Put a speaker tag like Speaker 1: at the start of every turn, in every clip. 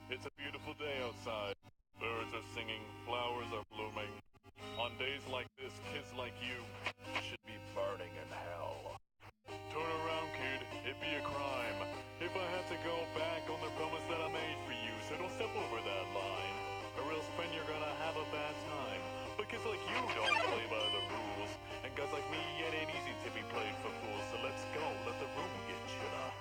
Speaker 1: It's a beautiful day outside. Birds are singing, flowers are blooming. On days like this, kids like you should be burning in hell. Turn around, kid. It'd be a crime if I had to go back on the promise that I made for you. So don't step over that line, or else, friend, you're gonna have a bad time. But kids like you don't play by the rules, and guys like me, it ain't easy to be played for fools. So let's go, let the room get chiller.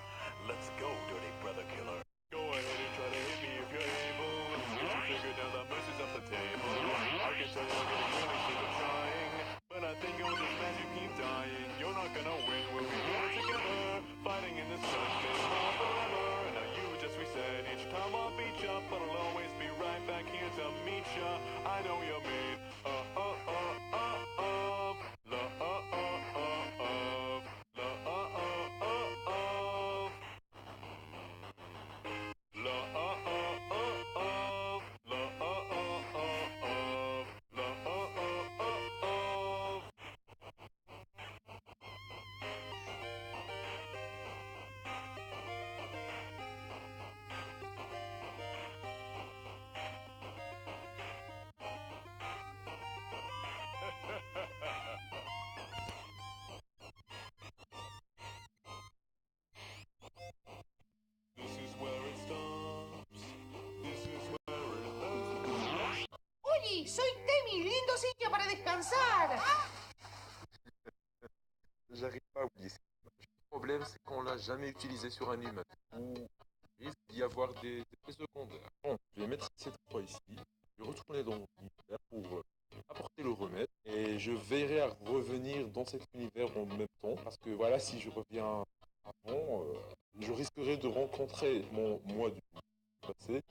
Speaker 1: Let's go, dirty brother killer. Go ahead and try to hit me if you're able. Get your finger down, that mercy's off the table. I can tell you're getting really sick of trying, but I think on this man you keep dying. You're not gonna win when we work together, fighting in the sun, getting on forever. Now you just reset each time I beat ya, but I'll always be right back here to meet ya. I know you're mean. This is where it stops. This is where it ends.
Speaker 2: Oye, soy Temi, lindo sitio para descansar.
Speaker 3: J'arrive pas à oublier ça. Le problème, c'est qu'on l'a jamais utilisé sur un humain. Ou il risque d'y avoir des effets secondaires. Bon, je vais mettre cette fois ici. Je vais retourner dans l'univers pour apporter le remède. Et je veillerai à revenir dans cet univers en même temps. Parce que voilà, si je reviens avant, je risquerai de rencontrer mon moi du passé.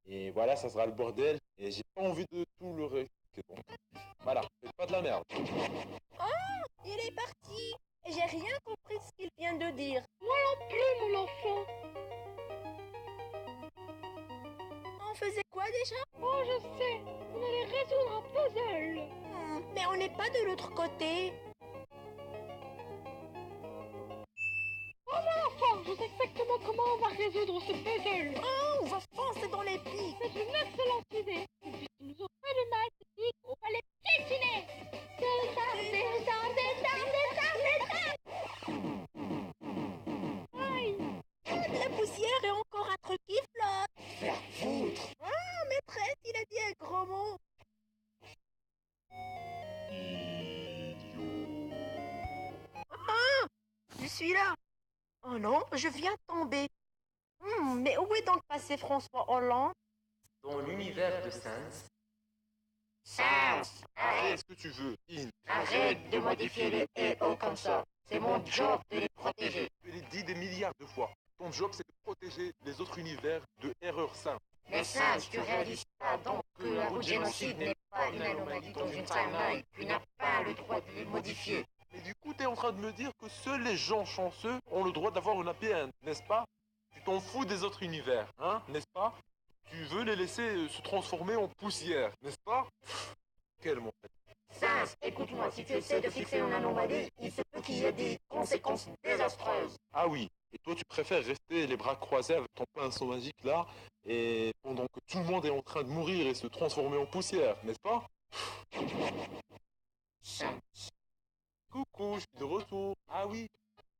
Speaker 3: Et voilà, ça sera le bordel. Et j'ai pas envie de tout le risquer. Donc, voilà, faites pas de la merde.
Speaker 4: Il est parti et j'ai rien compris de ce qu'il vient de dire.
Speaker 5: Moi non plus, mon enfant.
Speaker 4: On faisait quoi déjà?
Speaker 5: Oh, je sais. On allait résoudre un puzzle.
Speaker 4: Mais on n'est pas de l'autre côté.
Speaker 5: Oh, mon enfant, je sais exactement comment on va résoudre ce puzzle.
Speaker 4: Oh, on va foncer dans les pics.
Speaker 5: C'est une excellente idée. Et puisqu'ils nous ont fait du mal, c'est dit qu'on va les piétiner. Aïe.
Speaker 4: De la poussière et encore un truc qui flotte.
Speaker 2: Faire foutre.
Speaker 4: Ah, maîtresse, il a dit un gros mot. Ah, je suis là. Oh non, je viens de tomber. Mais où est donc passé François Hollande?
Speaker 6: Dans l'univers de Sans,
Speaker 2: Sans,
Speaker 3: Fais ce que tu veux.
Speaker 2: arrête de modifier les héros comme ça. C'est mon job de les protéger.
Speaker 3: Je l'ai dit des milliards de fois. Ton job, c'est de protéger les autres univers de erreurs simples.
Speaker 2: Mais Sans, tu réalises pas donc que la route génocide n'est pas une anomalie dans une timeline. Tu n'as pas le droit de les modifier.
Speaker 3: Et du coup, t'es en train de me dire que seuls les gens chanceux ont le droit d'avoir une APN, n'est-ce pas? Tu t'en fous des autres univers, hein, n'est-ce pas? Tu veux les laisser se transformer en poussière, n'est-ce pas? Quel mental.
Speaker 2: Sans, écoute-moi, si tu essaies de fixer une anomalie, il se peut qu'il y ait des conséquences désastreuses.
Speaker 3: Ah oui, et toi tu préfères rester les bras croisés avec ton pinceau magique là, et pendant que tout le monde est en train de mourir et se transformer en poussière, n'est-ce pas?
Speaker 2: Sans.
Speaker 3: Coucou, je suis de retour. Ah oui,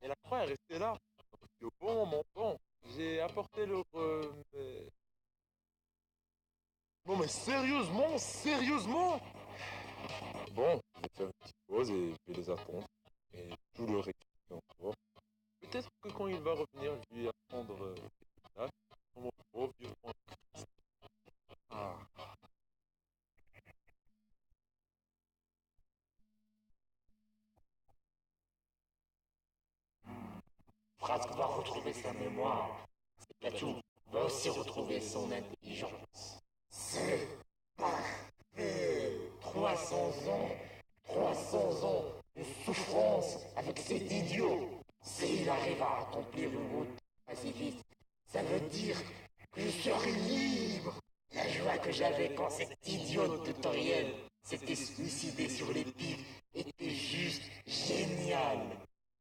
Speaker 3: et la croix est restée là. Parce qu'au bon moment, bon, j'ai apporté le remède. Non mais sérieusement, sérieusement. Bon, je vais faire une petite pause et je vais les attendre. Et tout le récupérer encore. Peut-être que quand il va revenir, je vais apprendre des tâches. Mon pauvre vieux Franck. Ah.
Speaker 2: Frasque va retrouver sa mémoire. Pikachu va aussi retrouver son intelligence. C'est parfait. 300 ans de souffrance avec cet idiot. S'il arrive à accomplir une route pacifiste, ça veut dire que je serai libre. La joie que j'avais quand cette idiote de Toriel s'était suicidée sur les pics était juste géniale.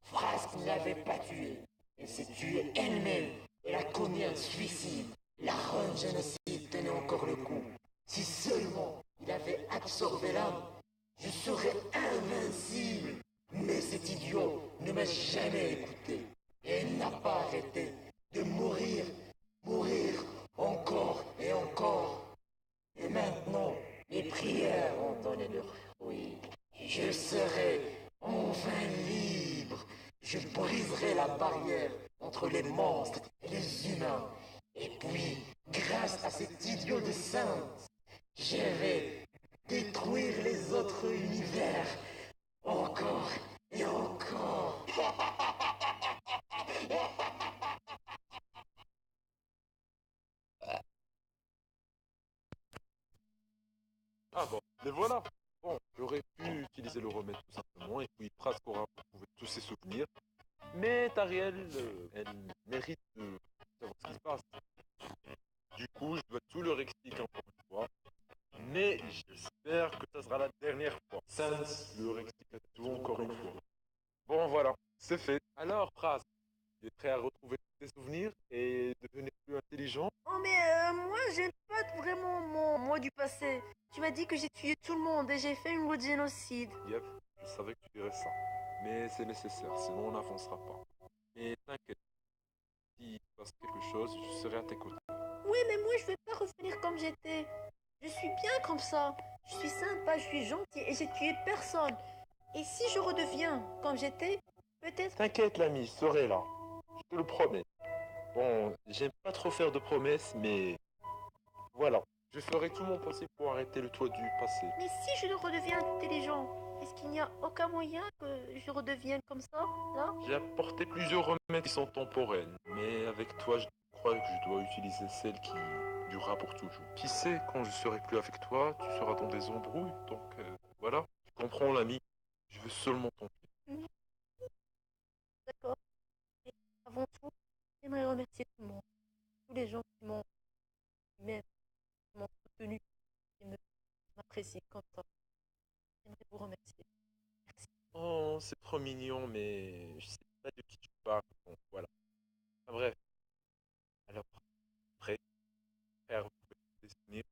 Speaker 2: Frasque ne l'avait pas tuée. Elle s'est tuée elle-même. Elle a commis un suicide. La reine le génocide tenait encore le coup. Si seulement il avait absorbé l'âme, je serais invincible. Mais cet idiot ne m'a jamais écouté. Et il n'a pas arrêté de mourir, mourir, encore et encore. Et maintenant, mes prières ont donné leur fruit. Je serai enfin libre. Je briserai la barrière entre les monstres et les humains. Et puis, grâce à cet idiot de sainte, je vais détruire les autres univers. Encore et encore.
Speaker 3: Ah bon, les voilà. Bon, j'aurais pu utiliser le remède tout simplement et puis Pras aura retrouvé tous ses souvenirs. Mais Tariel, elle mérite de savoir ce qui se passe. Du coup, je dois tout leur expliquer encore une fois. Mais j'espère que ça sera la dernière fois. Sans leur expliquer tout encore une fois. Bon voilà, c'est fait. Alors Pras, tu es prêt à retrouver tes souvenirs et devenir plus intelligent?
Speaker 4: Oh mais moi j'aime pas vraiment mon moi du passé. Tu m'as dit que j'ai tué tout le monde et j'ai fait une loi de génocide.
Speaker 3: Yep, je savais que tu dirais ça. Mais c'est nécessaire, sinon on n'avancera pas. Mais t'inquiète, s'il se passe quelque chose, je serai à tes côtés.
Speaker 4: Oui mais moi je vais pas revenir comme j'étais. Je suis bien comme ça. Je suis sympa, je suis gentil et j'ai tué personne. Et si je redeviens comme j'étais, peut-être...
Speaker 3: T'inquiète l'ami, je serai là. Je te le promets. Bon, j'aime pas trop faire de promesses, mais voilà. Je ferai tout mon possible pour arrêter le toit du passé.
Speaker 4: Mais si je redeviens intelligent, est-ce qu'il n'y a aucun moyen que je redevienne comme ça, là?
Speaker 3: J'ai apporté plusieurs remèdes qui sont temporaires, mais avec toi, je crois que je dois utiliser celle qui durera pour toujours. Qui sait, quand je serai plus avec toi, tu seras dans des embrouilles, donc voilà. Tu comprends l'ami, je veux seulement ton bien.
Speaker 4: D'accord. Et avant tout, j'aimerais remercier tout le monde. Tous les gens même, qui m'ont soutenu et m'apprécient comme ça. J'aimerais vous remercier. Merci.
Speaker 3: Oh, c'est trop mignon, mais je sais pas de qui tu parles, donc voilà. Ah, bref, alors, prêt à retrouver tes souvenirs,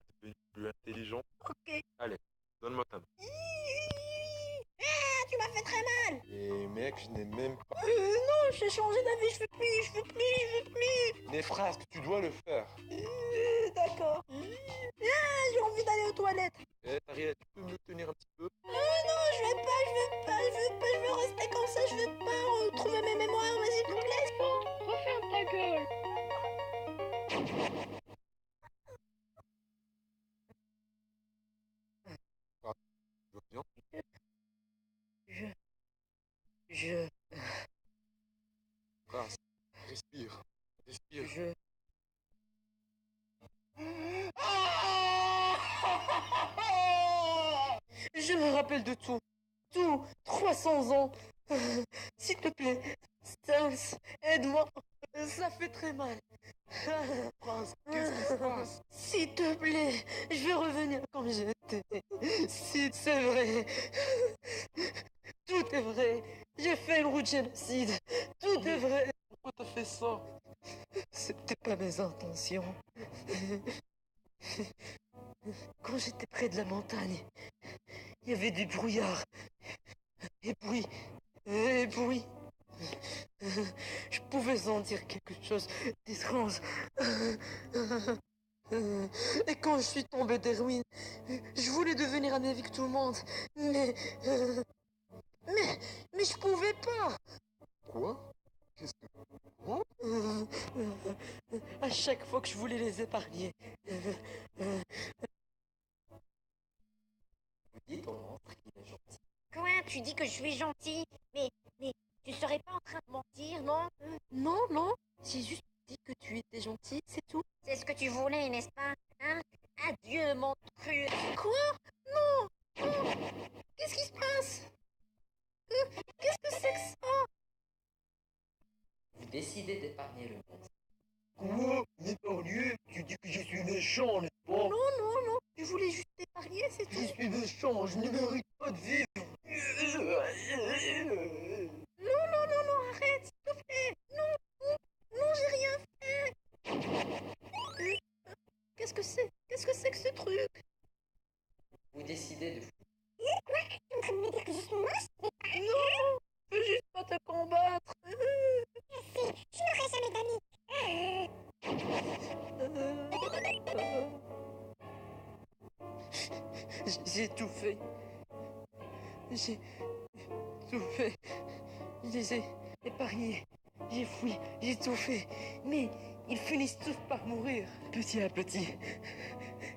Speaker 3: à devenir plus intelligent?
Speaker 4: Ok.
Speaker 3: Allez, donne-moi ta main.
Speaker 4: Ah, tu m'as fait très mal.
Speaker 3: Et mec, je n'ai même pas...
Speaker 4: Non, j'ai changé d'avis, je veux plus, je veux plus, je veux plus.
Speaker 3: Les phrases, tu dois le faire.
Speaker 4: D'accord. Ah, j'ai envie d'aller aux toilettes.
Speaker 3: Eh, Ariel, tu peux me tenir un petit peu?
Speaker 4: Non, je veux pas, je veux pas, je veux pas, je veux rester comme ça, je veux pas retrouver mes mémoires, vas-y, s'il te plaît.
Speaker 5: Bon, referme ta gueule.
Speaker 3: Tu vas bien?
Speaker 4: Je,
Speaker 3: Phrase, respire, respire.
Speaker 4: je me rappelle de tout. Tout, 300 ans. S'il te plaît, Stans, aide-moi. Ça fait très mal.
Speaker 3: Phrase, qu'est-ce qui se passe?
Speaker 4: S'il te plaît, je vais revenir comme j'étais. Si c'est vrai. Tout est vrai. J'ai fait une route de génocide. Tout est vrai.
Speaker 3: Pourquoi t'as fait ça?
Speaker 4: C'était pas mes intentions. Quand j'étais près de la montagne, il y avait du brouillard. Et puis, je pouvais sentir quelque chose d'étrange. Et quand je suis tombé des ruines, je voulais devenir ami avec tout le monde. Mais je pouvais pas.
Speaker 3: Quoi? Qu'est-ce que...
Speaker 4: À chaque fois que je voulais les épargner.
Speaker 6: Vous dites au monstre qu'il est gentil.
Speaker 4: Quoi? Tu dis que je suis gentil? Mais tu serais pas en train de mentir, non? Non. J'ai juste dit que tu étais gentil, c'est tout. C'est ce que tu voulais, n'est-ce pas? Hein? Adieu, mon cru. Quoi? Non! Qu'est-ce qui se passe? Qu'est-ce que c'est que ça?
Speaker 6: Vous décidez d'épargner le monstre.
Speaker 2: Quoi? M'épargner? Tu dis que je suis méchant, n'est-ce pas?
Speaker 4: Non. Je voulais juste t'épargner, c'est
Speaker 2: Je
Speaker 4: tout.
Speaker 2: suis méchant, je ne mérite pas de vivre.
Speaker 4: Non, arrête, s'il te plaît. Non, j'ai rien fait.
Speaker 7: J'ai tout fait. J'ai tout fait. Je les ai épargnés. J'ai fui, j'ai tout fait. Mais ils finissent tous par mourir. Petit à petit,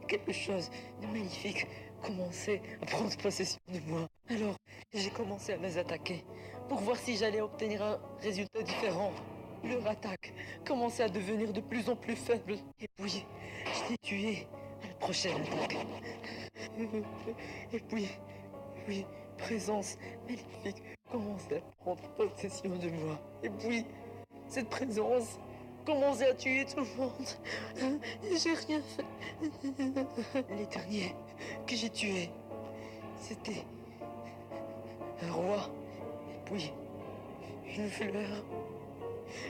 Speaker 7: quelque chose de magnifique commençait à prendre possession de moi. Alors, j'ai commencé à les attaquer pour voir si j'allais obtenir un résultat différent. Leur attaque commençait à devenir de plus en plus faible. Et puis, je l'ai tué à la prochaine attaque. Et puis, présence maléfique commençait à prendre possession de moi. Et puis, cette présence commençait à tuer tout le monde. J'ai rien fait. Les derniers que j'ai tués, c'était un roi, et puis une fleur,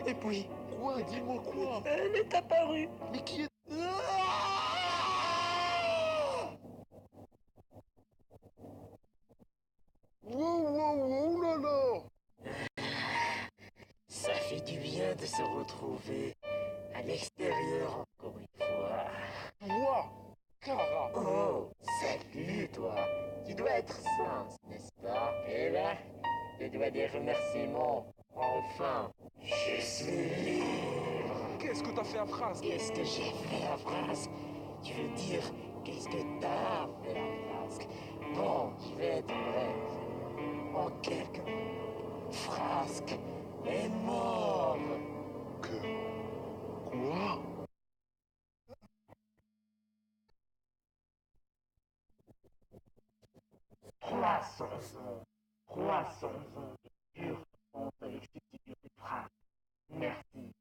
Speaker 7: et puis...
Speaker 3: Quoi? Dis-moi quoi?
Speaker 7: Elle est apparue.
Speaker 3: Mais qui est... Wow, là là!
Speaker 2: Ça fait du bien de se retrouver à l'extérieur encore une fois.
Speaker 3: Toi! Clara!
Speaker 2: Oh, salut toi. Tu dois être sens, n'est-ce pas? Eh ben, je dois des remerciements. Enfin, je suis libre.
Speaker 3: Qu'est-ce que t'as fait à Phrase?
Speaker 2: Qu'est-ce que j'ai fait à Frasque? Tu veux dire, qu'est-ce que t'as fait à Frasque? Bon, je vais être bref. En quelques mots, Frasque est mort.
Speaker 3: Quoi?
Speaker 2: 300 ans. 300 ans de dure honte avec ce type de phrase. Merci.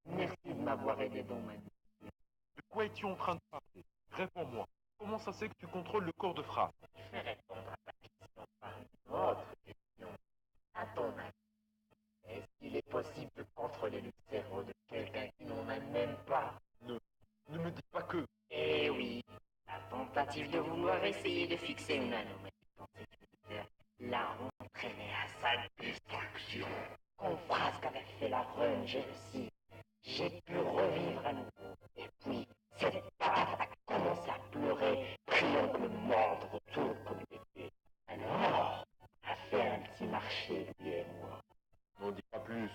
Speaker 2: Merci de m'avoir aidé dans ma vie.
Speaker 3: De quoi es-tu en train de parler? Réponds-moi. Comment ça c'est que tu contrôles le corps de Phrase?
Speaker 2: Je vais répondre à ta question par une autre question. À ton avis, est-ce qu'il est possible de contrôler le cerveau de quelqu'un qui n'en a même pas?
Speaker 3: Ne me dis pas que...
Speaker 2: Eh oui, la tentative de vouloir essayer de fixer une anomalie dans cette univers l'a entraîné à sa destruction. Quand Frasque avait fait la run, j'ai réussi. J'ai pu revivre à nouveau. Et puis, cette patate a commencé à pleurer, priant de me mordre autour comme une épée. Alors, on a fait un petit marché, lui et moi.
Speaker 3: N'en dis pas plus.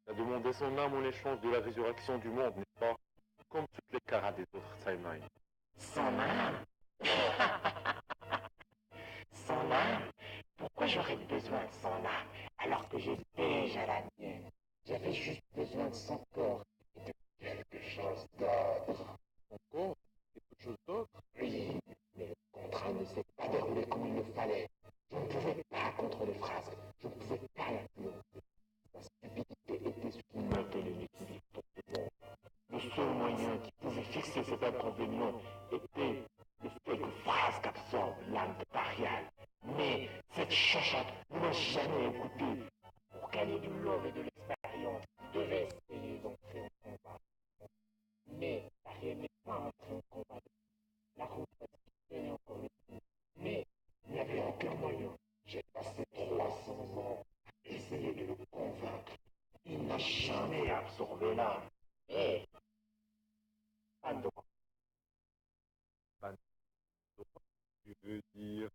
Speaker 3: Tu as demandé son âme en échange de la résurrection du monde, n'est-ce pas? Comme toutes les caras des autres timelines.
Speaker 2: Son âme? Son âme? Pourquoi j'aurais besoin de son âme alors que j'ai déjà la mienne? J'avais juste besoin de son corps et de quelque chose d'autre.
Speaker 3: Encore? Quelque chose d'autre?
Speaker 2: Oui, mais le contrat ne s'est pas déroulé comme il le fallait. Je ne pouvais pas contrôler Frasque. Je ne pouvais pas l'influencer. Sa stupidité était ce qui maintenait l'équilibre dans ce monde. Le seul moyen qui pouvait fixer cet inconvénient était le fait que Frasque absorbe l'âme de Parial. Mais cette chachotte ne m'a jamais écouté. Pour gagner du love et de l'expérience, je devais essayer d'entrer en combat. Mais Parial n'est pas entré en combat. La route a tenait encore le coup. Mais il n'y avait aucun moyen. J'ai passé 300 ans à essayer de le convaincre. Il n'a jamais absorbé l'âme. Et Pandora.
Speaker 3: Tu veux dire...